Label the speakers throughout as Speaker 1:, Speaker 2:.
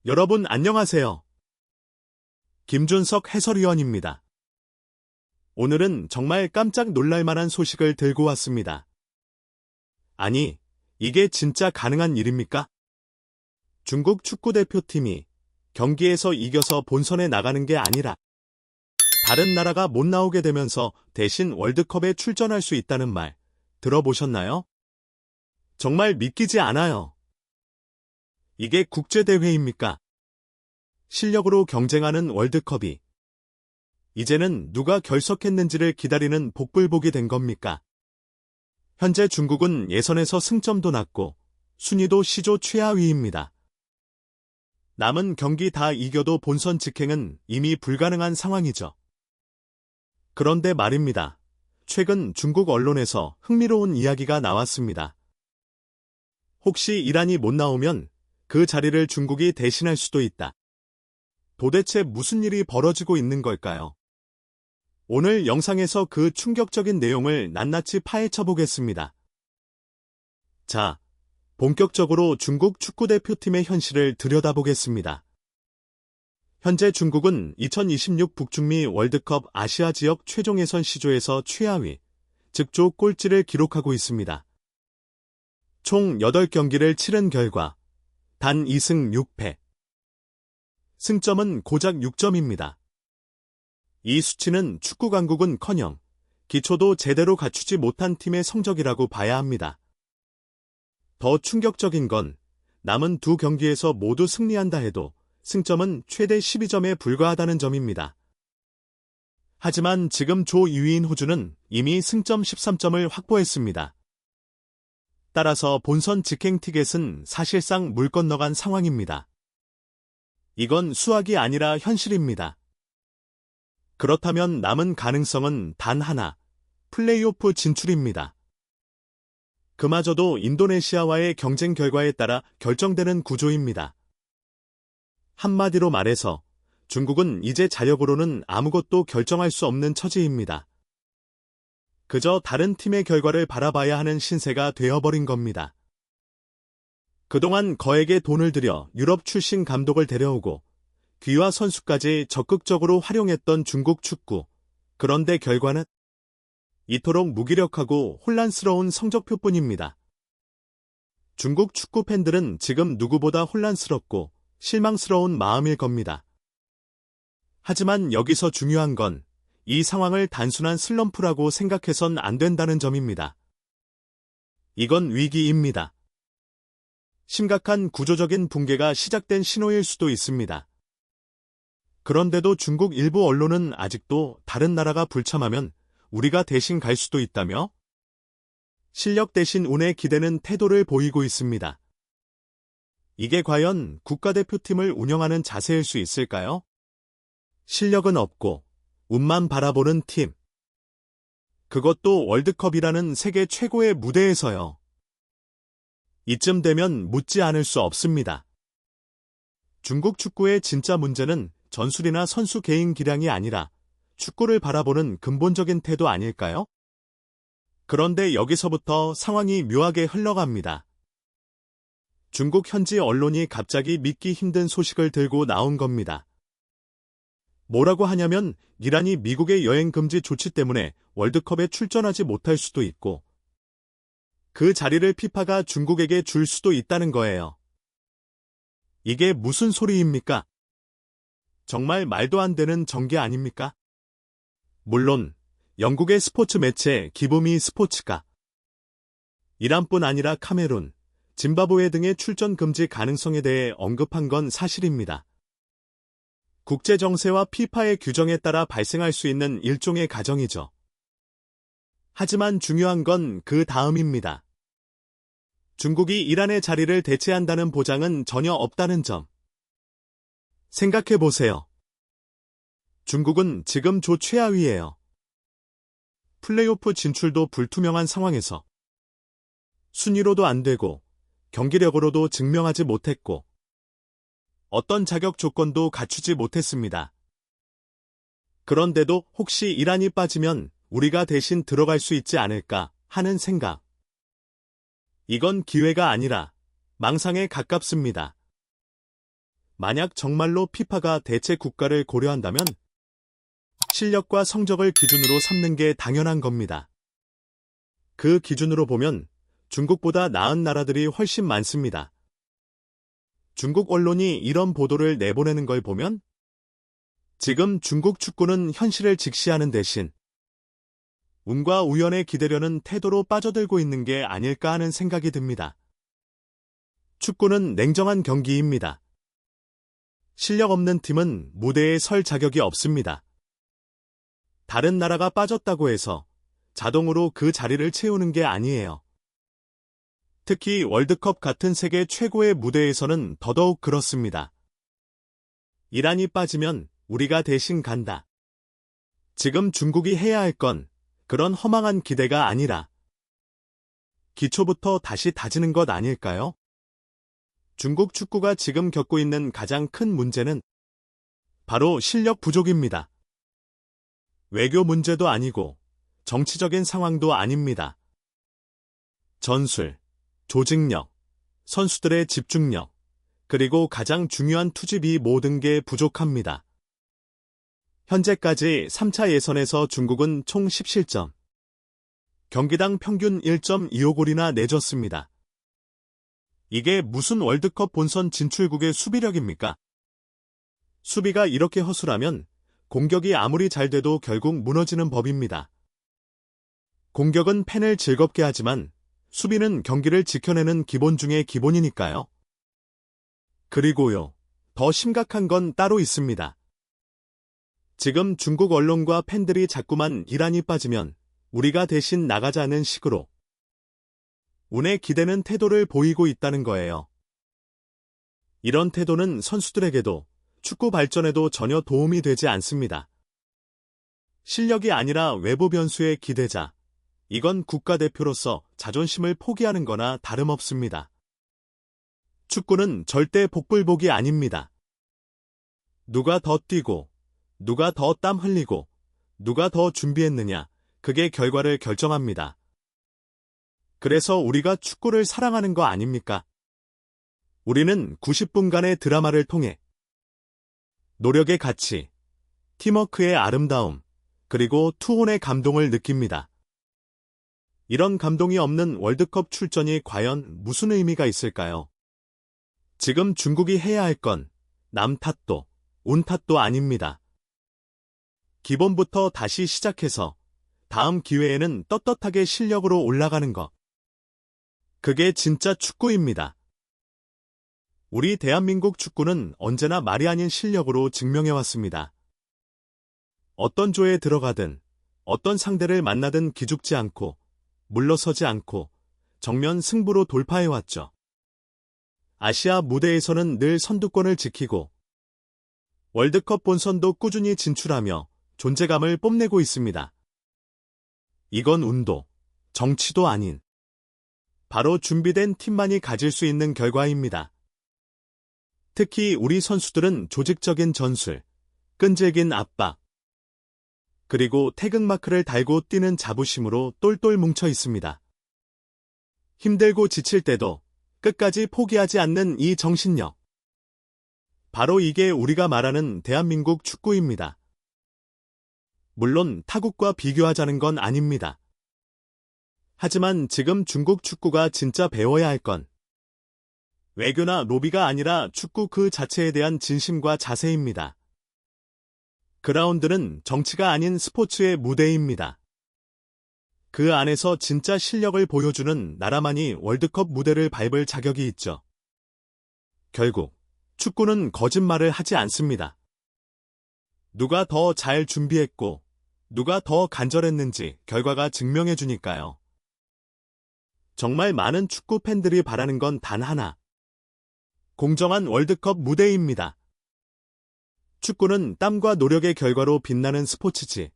Speaker 1: 여러분 안녕하세요. 김준석 해설위원입니다. 오늘은 정말 깜짝 놀랄 만한 소식을 들고 왔습니다. 아니, 이게 진짜 가능한 일입니까? 중국 축구대표팀이 경기에서 이겨서 본선에 나가는 게 아니라 다른 나라가 못 나오게 되면서 대신 월드컵에 출전할 수 있다는 말 들어보셨나요? 정말 믿기지 않아요. 이게 국제대회입니까? 실력으로 경쟁하는 월드컵이 이제는 누가 결석했는지를 기다리는 복불복이 된 겁니까? 현재 중국은 예선에서 승점도 낮고 순위도 시조 최하위입니다. 남은 경기 다 이겨도 본선 직행은 이미 불가능한 상황이죠. 그런데 말입니다. 최근 중국 언론에서 흥미로운 이야기가 나왔습니다. 혹시 이란이 못 나오면 그 자리를 중국이 대신할 수도 있다. 도대체 무슨 일이 벌어지고 있는 걸까요? 오늘 영상에서 그 충격적인 내용을 낱낱이 파헤쳐 보겠습니다. 자, 본격적으로 중국 축구대표팀의 현실을 들여다보겠습니다. 현재 중국은 2026 북중미 월드컵 아시아 지역 최종 예선 시조에서 최하위, 즉 조 꼴찌를 기록하고 있습니다. 총 8경기를 치른 결과 단 2승 6패. 승점은 고작 6점입니다. 이 수치는 축구 강국은커녕 기초도 제대로 갖추지 못한 팀의 성적이라고 봐야 합니다. 더 충격적인 건 남은 두 경기에서 모두 승리한다 해도 승점은 최대 12점에 불과하다는 점입니다. 하지만 지금 조 2위인 호주는 이미 승점 13점을 확보했습니다. 따라서 본선 직행 티켓은 사실상 물 건너간 상황입니다. 이건 수학이 아니라 현실입니다. 그렇다면 남은 가능성은 단 하나, 플레이오프 진출입니다. 그마저도 인도네시아와의 경쟁 결과에 따라 결정되는 구조입니다. 한마디로 말해서 중국은 이제 자력으로는 아무것도 결정할 수 없는 처지입니다. 그저 다른 팀의 결과를 바라봐야 하는 신세가 되어버린 겁니다. 그동안 거액의 돈을 들여 유럽 출신 감독을 데려오고 귀화 선수까지 적극적으로 활용했던 중국 축구. 그런데 결과는 이토록 무기력하고 혼란스러운 성적표뿐입니다. 중국 축구 팬들은 지금 누구보다 혼란스럽고 실망스러운 마음일 겁니다. 하지만 여기서 중요한 건 이 상황을 단순한 슬럼프라고 생각해선 안 된다는 점입니다. 이건 위기입니다. 심각한 구조적인 붕괴가 시작된 신호일 수도 있습니다. 그런데도 중국 일부 언론은 아직도 다른 나라가 불참하면 우리가 대신 갈 수도 있다며 실력 대신 운에 기대는 태도를 보이고 있습니다. 이게 과연 국가대표팀을 운영하는 자세일 수 있을까요? 실력은 없고 운만 바라보는 팀. 그것도 월드컵이라는 세계 최고의 무대에서요. 이쯤 되면 묻지 않을 수 없습니다. 중국 축구의 진짜 문제는 전술이나 선수 개인 기량이 아니라 축구를 바라보는 근본적인 태도 아닐까요? 그런데 여기서부터 상황이 묘하게 흘러갑니다. 중국 현지 언론이 갑자기 믿기 힘든 소식을 들고 나온 겁니다. 뭐라고 하냐면 이란이 미국의 여행 금지 조치 때문에 월드컵에 출전하지 못할 수도 있고 그 자리를 피파가 중국에게 줄 수도 있다는 거예요. 이게 무슨 소리입니까? 정말 말도 안 되는 전개 아닙니까? 물론 영국의 스포츠 매체 기브미 스포츠가 이란뿐 아니라 카메룬, 짐바브웨 등의 출전 금지 가능성에 대해 언급한 건 사실입니다. 국제 정세와 피파의 규정에 따라 발생할 수 있는 일종의 가정이죠. 하지만 중요한 건 그 다음입니다. 중국이 이란의 자리를 대체한다는 보장은 전혀 없다는 점. 생각해 보세요. 중국은 지금 조 최하위예요. 플레이오프 진출도 불투명한 상황에서 순위로도 안 되고 경기력으로도 증명하지 못했고 어떤 자격 조건도 갖추지 못했습니다. 그런데도 혹시 이란이 빠지면 우리가 대신 들어갈 수 있지 않을까 하는 생각. 이건 기회가 아니라 망상에 가깝습니다. 만약 정말로 피파가 대체 국가를 고려한다면 실력과 성적을 기준으로 삼는 게 당연한 겁니다. 그 기준으로 보면 중국보다 나은 나라들이 훨씬 많습니다. 중국 언론이 이런 보도를 내보내는 걸 보면 지금 중국 축구는 현실을 직시하는 대신 운과 우연에 기대려는 태도로 빠져들고 있는 게 아닐까 하는 생각이 듭니다. 축구는 냉정한 경기입니다. 실력 없는 팀은 무대에 설 자격이 없습니다. 다른 나라가 빠졌다고 해서 자동으로 그 자리를 채우는 게 아니에요. 특히 월드컵 같은 세계 최고의 무대에서는 더더욱 그렇습니다. 이란이 빠지면 우리가 대신 간다. 지금 중국이 해야 할 건 그런 허망한 기대가 아니라 기초부터 다시 다지는 것 아닐까요? 중국 축구가 지금 겪고 있는 가장 큰 문제는 바로 실력 부족입니다. 외교 문제도 아니고 정치적인 상황도 아닙니다. 전술, 조직력, 선수들의 집중력, 그리고 가장 중요한 투입 이 모든 게 부족합니다. 현재까지 3차 예선에서 중국은 총 17점, 경기당 평균 1.25골이나 내줬습니다. 이게 무슨 월드컵 본선 진출국의 수비력입니까? 수비가 이렇게 허술하면 공격이 아무리 잘 돼도 결국 무너지는 법입니다. 공격은 팬을 즐겁게 하지만 수비는 경기를 지켜내는 기본 중의 기본이니까요. 그리고요, 더 심각한 건 따로 있습니다. 지금 중국 언론과 팬들이 자꾸만 이란이 빠지면 우리가 대신 나가자는 식으로 운에 기대는 태도를 보이고 있다는 거예요. 이런 태도는 선수들에게도 축구 발전에도 전혀 도움이 되지 않습니다. 실력이 아니라 외부 변수의 기대자, 이건 국가대표로서 자존심을 포기하는 거나 다름없습니다. 축구는 절대 복불복이 아닙니다. 누가 더 뛰고, 누가 더 땀 흘리고, 누가 더 준비했느냐, 그게 결과를 결정합니다. 그래서 우리가 축구를 사랑하는 거 아닙니까? 우리는 90분간의 드라마를 통해 노력의 가치, 팀워크의 아름다움, 그리고 투혼의 감동을 느낍니다. 이런 감동이 없는 월드컵 출전이 과연 무슨 의미가 있을까요? 지금 중국이 해야 할 건 남 탓도, 운 탓도 아닙니다. 기본부터 다시 시작해서 다음 기회에는 떳떳하게 실력으로 올라가는 것. 그게 진짜 축구입니다. 우리 대한민국 축구는 언제나 말이 아닌 실력으로 증명해왔습니다. 어떤 조에 들어가든, 어떤 상대를 만나든 기죽지 않고, 물러서지 않고, 정면 승부로 돌파해왔죠. 아시아 무대에서는 늘 선두권을 지키고, 월드컵 본선도 꾸준히 진출하며 존재감을 뽐내고 있습니다. 이건 운도, 정치도 아닌, 바로 준비된 팀만이 가질 수 있는 결과입니다. 특히 우리 선수들은 조직적인 전술, 끈질긴 압박, 그리고 태극마크를 달고 뛰는 자부심으로 똘똘 뭉쳐 있습니다. 힘들고 지칠 때도 끝까지 포기하지 않는 이 정신력. 바로 이게 우리가 말하는 대한민국 축구입니다. 물론 타국과 비교하자는 건 아닙니다. 하지만 지금 중국 축구가 진짜 배워야 할 건 외교나 로비가 아니라 축구 그 자체에 대한 진심과 자세입니다. 그라운드는 정치가 아닌 스포츠의 무대입니다. 그 안에서 진짜 실력을 보여주는 나라만이 월드컵 무대를 밟을 자격이 있죠. 결국 축구는 거짓말을 하지 않습니다. 누가 더 잘 준비했고 누가 더 간절했는지 결과가 증명해 주니까요. 정말 많은 축구 팬들이 바라는 건 단 하나. 공정한 월드컵 무대입니다. 축구는 땀과 노력의 결과로 빛나는 스포츠지.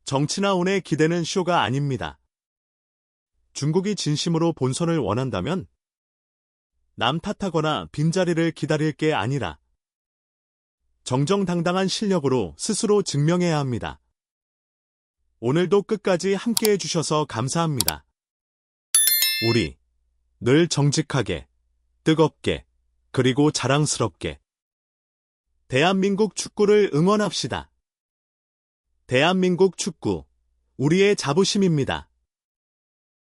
Speaker 1: 정치나 운에 기대는 쇼가 아닙니다. 중국이 진심으로 본선을 원한다면 남 탓하거나 빈자리를 기다릴 게 아니라 정정당당한 실력으로 스스로 증명해야 합니다. 오늘도 끝까지 함께해 주셔서 감사합니다. 우리 늘 정직하게, 뜨겁게, 그리고 자랑스럽게. 대한민국 축구를 응원합시다. 대한민국 축구, 우리의 자부심입니다.